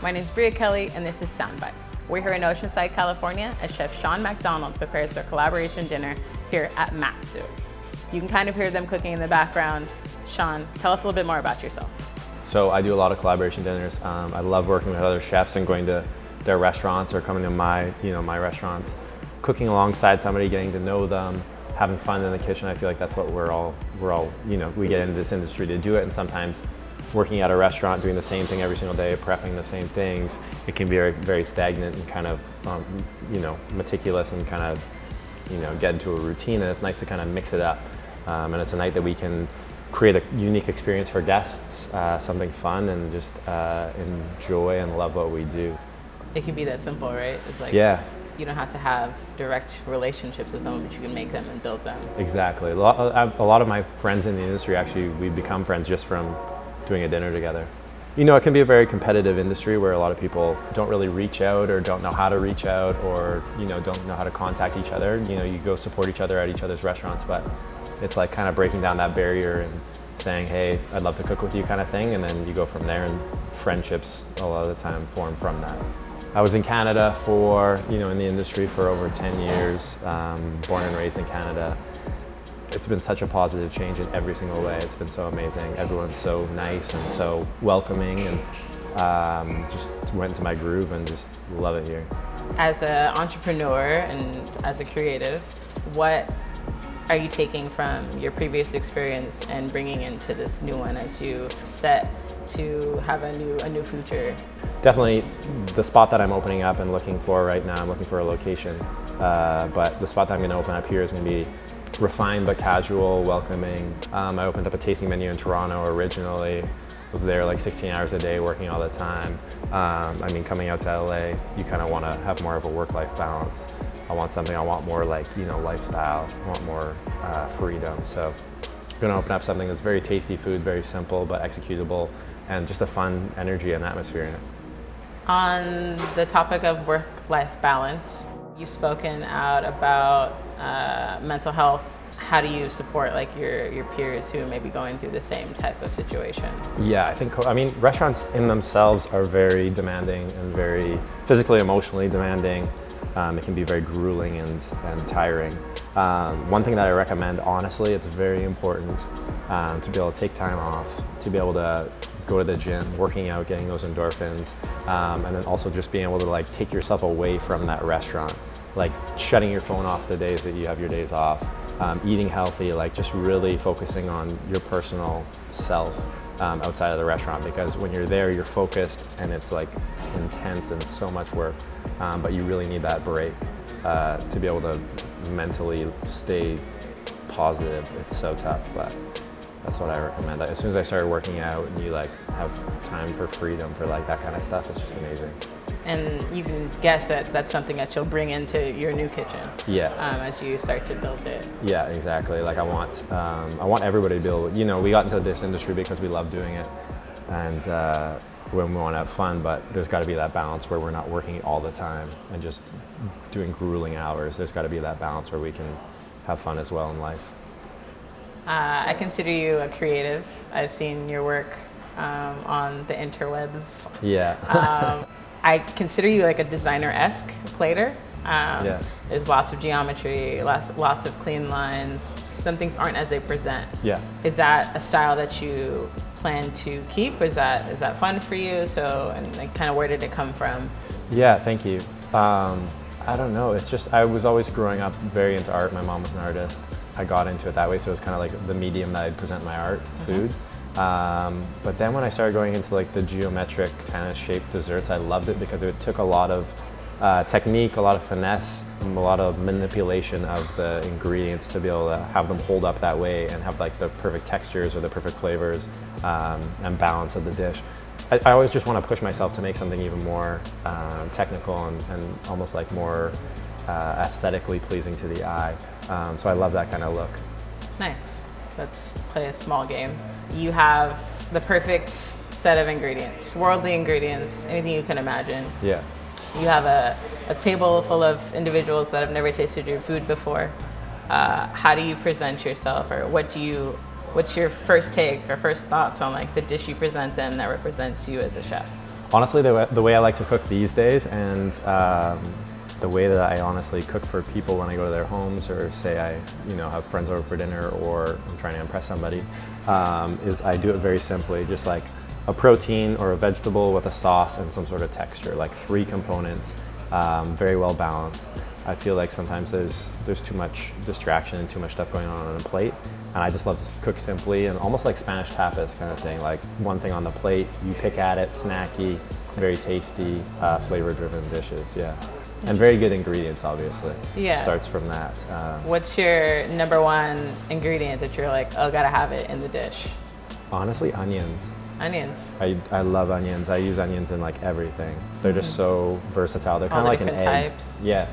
My name is Bria Kelly, and this is Sound Bites. We're here in Oceanside, California, as Chef Sean MacDonald prepares their collaboration dinner here at Matsu. You can kind of hear them cooking in the background. Sean, tell us a little bit more about yourself. So I do a lot of collaboration dinners. I love working with other chefs and going to their restaurants or coming to my restaurants, cooking alongside somebody, getting to know them, having fun in the kitchen. I feel like that's what we're all, we get into this industry to do it, and sometimes working at a restaurant, doing the same thing every single day, prepping the same things, it can be very, very stagnant and kind of, meticulous and kind of, get into a routine. And it's nice to kind of mix it up. And it's a night that we can create a unique experience for guests, something fun, and just enjoy and love what we do. It can be that simple, right? It's like, yeah. You don't have to have direct relationships with someone, but you can make them and build them. Exactly. A lot of my friends in the industry, actually, we've become friends just from doing a dinner together. It can be a very competitive industry where a lot of people don't really reach out or don't know how to reach out or, don't know how to contact each other. You go support each other at each other's restaurants, but it's like kind of breaking down that barrier and saying, hey, I'd love to cook with you kind of thing. And then you go from there, and friendships a lot of the time form from that. I was in Canada in the industry for over 10 years, born and raised in Canada. It's been such a positive change in every single way. It's been so amazing. Everyone's so nice and so welcoming, and just went into my groove and just love it here. As an entrepreneur and as a creative, what are you taking from your previous experience and bringing into this new one as you set to have a new future? Definitely the spot that I'm opening up and looking for right now, I'm looking for a location. But the spot that I'm going to open up here is going to be refined but casual, welcoming. I opened up a tasting menu in Toronto originally. Was there like 16 hours a day working all the time. Coming out to LA, you kind of want to have more of a work-life balance. I want more like, lifestyle. I want more freedom. So I'm going to open up something that's very tasty food, very simple but executable, and just a fun energy and atmosphere in it. On the topic of work-life balance, you've spoken out about mental health. How do you support your peers who may be going through the same type of situations? Yeah, I think restaurants in themselves are very demanding and very physically, emotionally demanding. It can be very grueling and tiring. One thing that I recommend, honestly, it's very important to be able to take time off, to be able to go to the gym, working out, getting those endorphins, and then also just being able to take yourself away from that restaurant, shutting your phone off the days that you have your days off, eating healthy, just really focusing on your personal self outside of the restaurant, because when you're there, you're focused and it's intense and so much work, but you really need that break to be able to mentally stay positive. It's so tough, but that's what I recommend. As soon as I started working out and you have time for freedom for that kind of stuff, it's just amazing. And you can guess that that's something that you'll bring into your new kitchen. Yeah. As you start to build it. Yeah, exactly. I want everybody to be able to, we got into this industry because we love doing it, and when we want to have fun, but there's got to be that balance where we're not working all the time and just doing grueling hours. There's got to be that balance where we can have fun as well in life. I consider you a creative. I've seen your work on the interwebs. Yeah. I consider you a designer-esque plater. Yeah. There's lots of geometry, lots of clean lines. Some things aren't as they present. Yeah. Is that a style that you plan to keep? Is that fun for you? So, and kind of where did it come from? Yeah, thank you. I don't know. It's just I was always growing up very into art. My mom was an artist. I got into it that way, so it was kind of the medium that I'd present my art, food. But then when I started going into the geometric kind of shaped desserts, I loved it because it took a lot of technique, a lot of finesse, a lot of manipulation of the ingredients to be able to have them hold up that way and have the perfect textures or the perfect flavors and balance of the dish. I always just want to push myself to make something even more technical and almost more aesthetically pleasing to the eye. So I love that kind of look. Nice. Let's play a small game. You have the perfect set of ingredients, worldly ingredients, anything you can imagine. Yeah. You have a table full of individuals that have never tasted your food before. How do you present yourself, or what's your first take or first thoughts on the dish you present them that represents you as a chef? Honestly, the way I like to cook these days, and the way that I honestly cook for people when I go to their homes, or say I have friends over for dinner, or I'm trying to impress somebody, is I do it very simply, just like a protein or a vegetable with a sauce and some sort of texture, like 3 components, very well balanced. I feel like sometimes there's too much distraction and too much stuff going on a plate, and I just love to cook simply, and almost like Spanish tapas kind of thing, like one thing on the plate, you pick at it, snacky, very tasty, flavor-driven dishes, yeah. And very good ingredients, obviously. Yeah. Starts from that. What's your #1 ingredient that you're like, oh, gotta have it in the dish? Honestly, onions. Onions. I love onions. I use onions in like everything. They're just so versatile. They're kind of like an egg. Types. Yeah.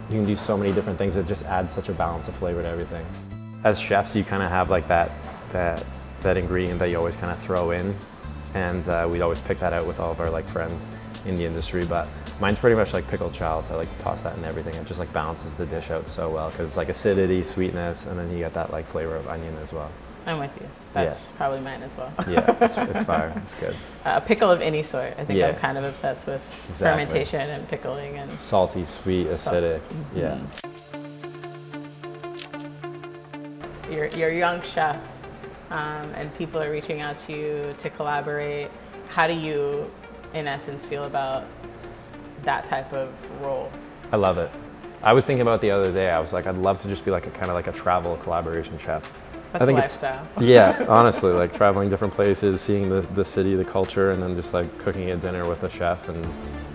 You can do so many different things. It just adds such a balance of flavor to everything. As chefs, you kind of have like that ingredient that you always kind of throw in, and we'd always pick that out with all of our like friends in the industry. But mine's pretty much like pickled shallots. I like to toss that in everything. It just like balances the dish out so well, because it's like acidity, sweetness, and then you get that like flavor of onion as well. I'm with you. That's probably mine as well. Yeah, it's fire. It's good. A pickle of any sort. I think I'm kind of obsessed with fermentation and pickling and salty, sweet, acidic. Yeah. You're a young chef, and people are reaching out to you to collaborate. How do you, in essence, feel about that type of role? I love it. I was thinking about it the other day. I was like, I'd love to just be like a kind of like a travel collaboration chef. That's I think a lifestyle. Yeah, honestly, like traveling different places, seeing the city, the culture, and then just like cooking a dinner with a chef. And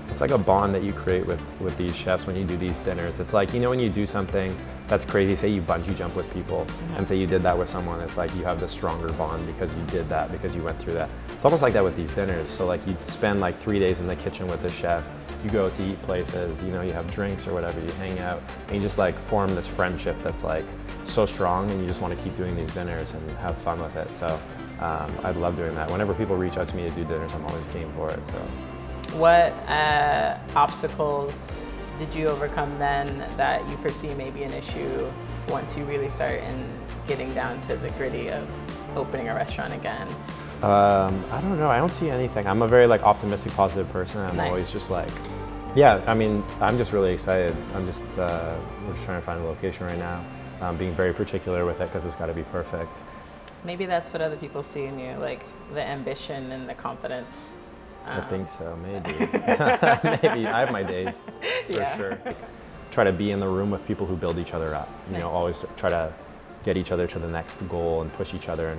it's like a bond that you create with these chefs when you do these dinners. It's like, when you do something that's crazy, say you bungee jump with people, and say you did that with someone, it's like you have this stronger bond because you did that, because you went through that. It's almost like that with these dinners. So like you spend like 3 days in the kitchen with the chef, you go to eat places, you have drinks or whatever, you hang out, and you just like form this friendship that's like so strong, and you just want to keep doing these dinners and have fun with it. So I'd love doing that. Whenever people reach out to me to do dinners, I'm always game for it. So, what obstacles did you overcome then that you foresee maybe an issue once you really start in getting down to the gritty of opening a restaurant again? I don't know. I don't see anything. I'm a very like optimistic, positive person. I'm always just like, yeah. I mean, I'm just really excited. We're just trying to find a location right now. Being very particular with it because it's got to be perfect. Maybe that's what other people see in you, like the ambition and the confidence. I think so, maybe. Maybe. I have my days, for sure. Try to be in the room with people who build each other up. Always try to get each other to the next goal and push each other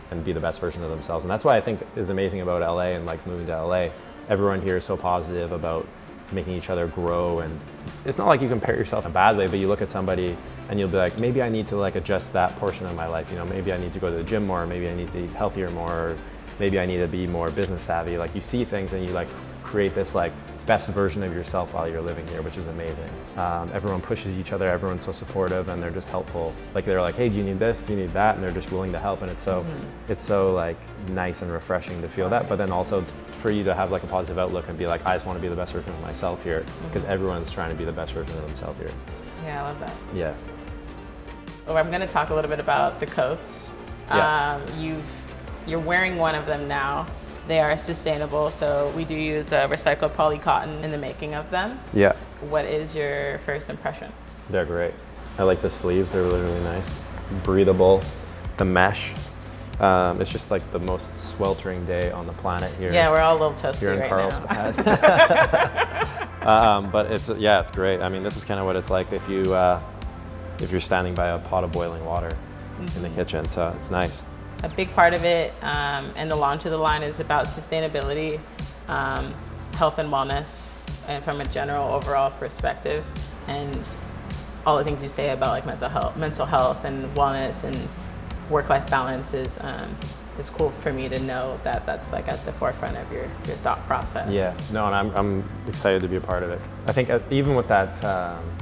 and be the best version of themselves. And that's why I think is amazing about LA and like moving to LA. Everyone here is so positive about making each other grow, and it's not like you compare yourself in a bad way, but you look at somebody and you'll be like, maybe I need to like adjust that portion of my life. Maybe I need to go to the gym more, maybe I need to eat healthier more, or maybe I need to be more business savvy. Like you see things and you like create this like best version of yourself while you're living here, which is amazing. Everyone pushes each other, everyone's so supportive, and they're just helpful. Like they're like, hey, do you need this, do you need that? And they're just willing to help, and it's so like nice and refreshing to feel that, but then also for you to have like a positive outlook and be like, I just want to be the best version of myself here, because everyone's trying to be the best version of themselves here. Yeah, I love that. Yeah. Well, I'm going to talk a little bit about the coats. Yeah. You're wearing one of them now. They are sustainable, so we do use recycled poly cotton in the making of them. Yeah. What is your first impression? They're great. I like the sleeves, they're really, really nice. Breathable. The mesh. It's just like the most sweltering day on the planet here. Yeah, we're all a little toasty here in right Carlsbad. But it's great. I mean, this is kind of what it's like if you're standing by a pot of boiling water in the kitchen, so it's nice. A big part of it and the launch of the line is about sustainability, health and wellness, and from a general overall perspective, and all the things you say about like mental health and wellness and work-life balance is cool for me to know that that's like at the forefront of your thought process. Yeah, no, and I'm excited to be a part of it. I think even with that,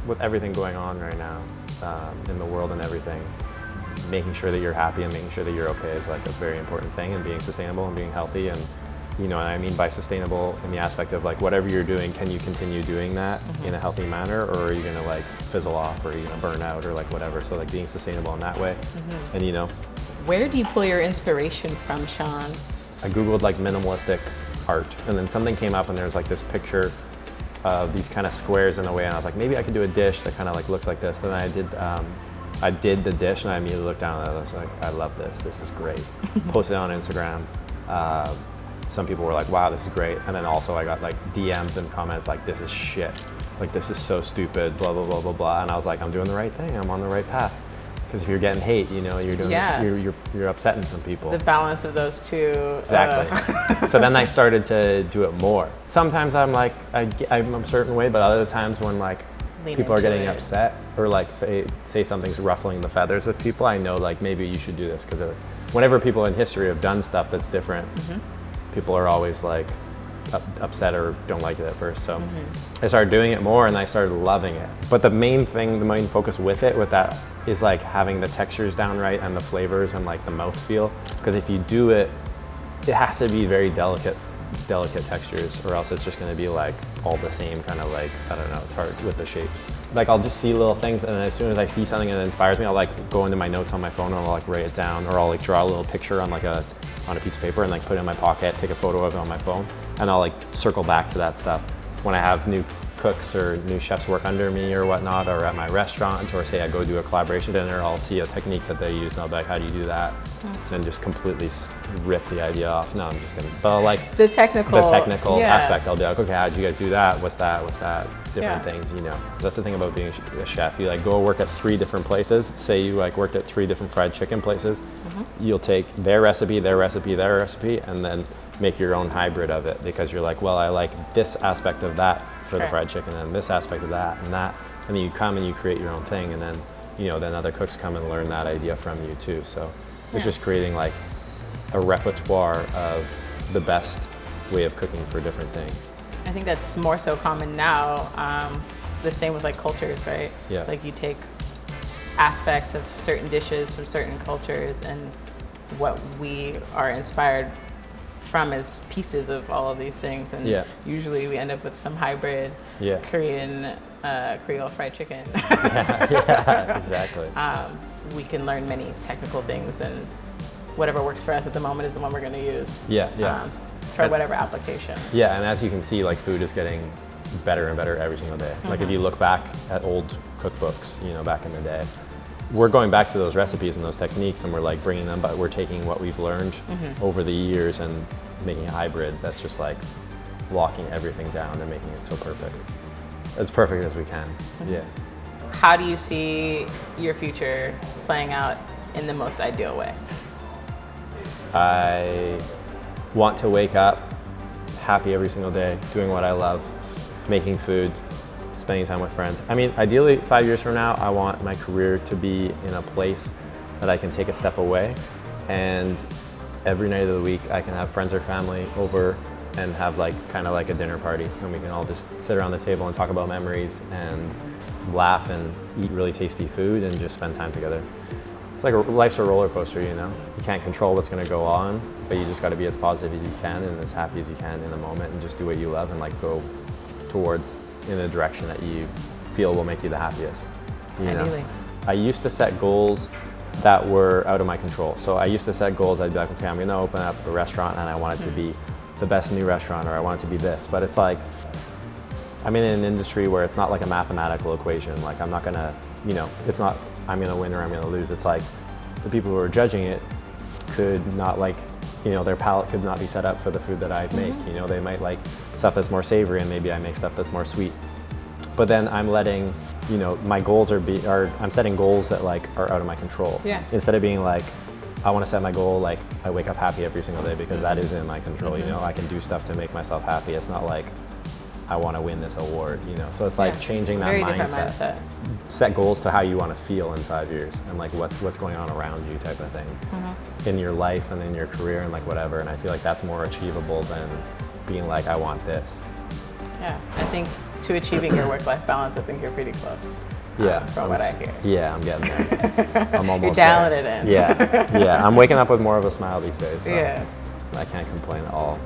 with everything going on right now in the world and everything, making sure that you're happy and making sure that you're okay is like a very important thing, and being sustainable and being healthy. And and I mean by sustainable in the aspect of like whatever you're doing, can you continue doing that in a healthy manner, or are you gonna like fizzle off, or are you gonna burn out, or like whatever. So like being sustainable in that way. And where do you pull your inspiration from, Sean? I googled like minimalistic art. And then something came up and there was like this picture of these kind of squares in a way, and I was like, maybe I could do a dish that kind of like looks like this. Then I did the dish, and I immediately looked down at it. I was like, I love this. This is great. Posted it on Instagram. Some people were like, wow, this is great. And then also I got like DMs and comments like, this is shit. Like, this is so stupid, blah, blah, blah, blah, blah. And I was like, I'm doing the right thing. I'm on the right path. Because if you're getting hate, you know, you're doing, you're upsetting some people. The balance of those two. Exactly. So then I started to do it more. Sometimes I'm like, I'm a certain way, but other times when like people are getting upset or like say something's ruffling the feathers with people, I know like maybe you should do this, because whenever people in history have done stuff that's different, people are always like upset or don't like it at first. So I started doing it more and I started loving it. But the main focus with that is like having the textures down right and the flavors and like the mouthfeel. Because if you do it, it has to be very delicate textures, or else it's just going to be like all the same kind of like, I don't know, it's hard with the shapes. Like I'll just see little things, and as soon as I see something that inspires me, I'll like go into my notes on my phone and I'll like write it down, or I'll like draw a little picture on a piece of paper and like put it in my pocket, take a photo of it on my phone, and I'll like circle back to that stuff when I have new cooks or new chefs work under me or whatnot, or at my restaurant, or say I go do a collaboration dinner, I'll see a technique that they use and I'll be like, how do you do that? And just completely rip the idea off. No, I'm just kidding. But like the technical aspect, I'll be like, okay, how did you guys do that? What's that? Different things, you know. That's the thing about being a chef. You like go work at 3 different places. Say you like worked at 3 different fried chicken places. You'll take their recipe, and then make your own hybrid of it, because you're like, well, I like this aspect of that for the fried chicken, and this aspect of that, and then you come and you create your own thing, and then, you know, then other cooks come and learn that idea from you too. So it's just creating like a repertoire of the best way of cooking for different things. I think that's more so common now. The same with like cultures, right? Yeah. It's like you take aspects of certain dishes from certain cultures, and what we are inspired from as pieces of all of these things, and usually we end up with some hybrid Korean Creole fried chicken. Exactly. We can learn many technical things, and whatever works for us at the moment is the one we're going to use. For whatever application. Yeah, and as you can see, like food is getting better and better every single day. Like if you look back at old cookbooks, you know, back in the day, we're going back to those recipes and those techniques, and we're like bringing them, but we're taking what we've learned over the years and making a hybrid that's just like locking everything down and making it so perfect. As perfect as we can. Yeah. How do you see your future playing out in the most ideal way? I want to wake up happy every single day, doing what I love, making food, spending time with friends. I mean, ideally 5 years from now, I want my career to be in a place that I can take a step away, and every night of the week I can have friends or family over and have like kind of like a dinner party, and we can all just sit around the table and talk about memories and laugh and eat really tasty food and just spend time together. It's like life's a roller coaster, you know? You can't control what's gonna go on, but you just gotta be as positive as you can and as happy as you can in the moment, and just do what you love and like go towards in a direction that you feel will make you the happiest. You know? I used to set goals that were out of my control. So I used to set goals, I'd be like, okay, I'm gonna open up a restaurant and I want it to be the best new restaurant, or I want it to be this. But it's like, I'm in an industry where it's not like a mathematical equation. Like I'm not gonna, you know, it's not I'm gonna win or I'm gonna lose. It's like the people who are judging it could not like, you know, their palate could not be set up for the food that I make. You know, they might like stuff that's more savory and maybe I make stuff that's more sweet. But then I'm letting, you know, my goals I'm setting goals that like are out of my control. Instead of being like, I want to set my goal like I wake up happy every single day, because that is in my control. You know, I can do stuff to make myself happy. It's not like I want to win this award, you know. So it's like changing that mindset. Set goals to how you want to feel in 5 years, and like what's going on around you type of thing in your life and in your career and like whatever. And I feel like that's more achievable than being like, I want this. Yeah, I think to achieving your work-life balance, I think you're pretty close. From what I hear. Yeah, I'm getting there. I'm almost You're dialing it in. Yeah, I'm waking up with more of a smile these days. So I can't complain at all.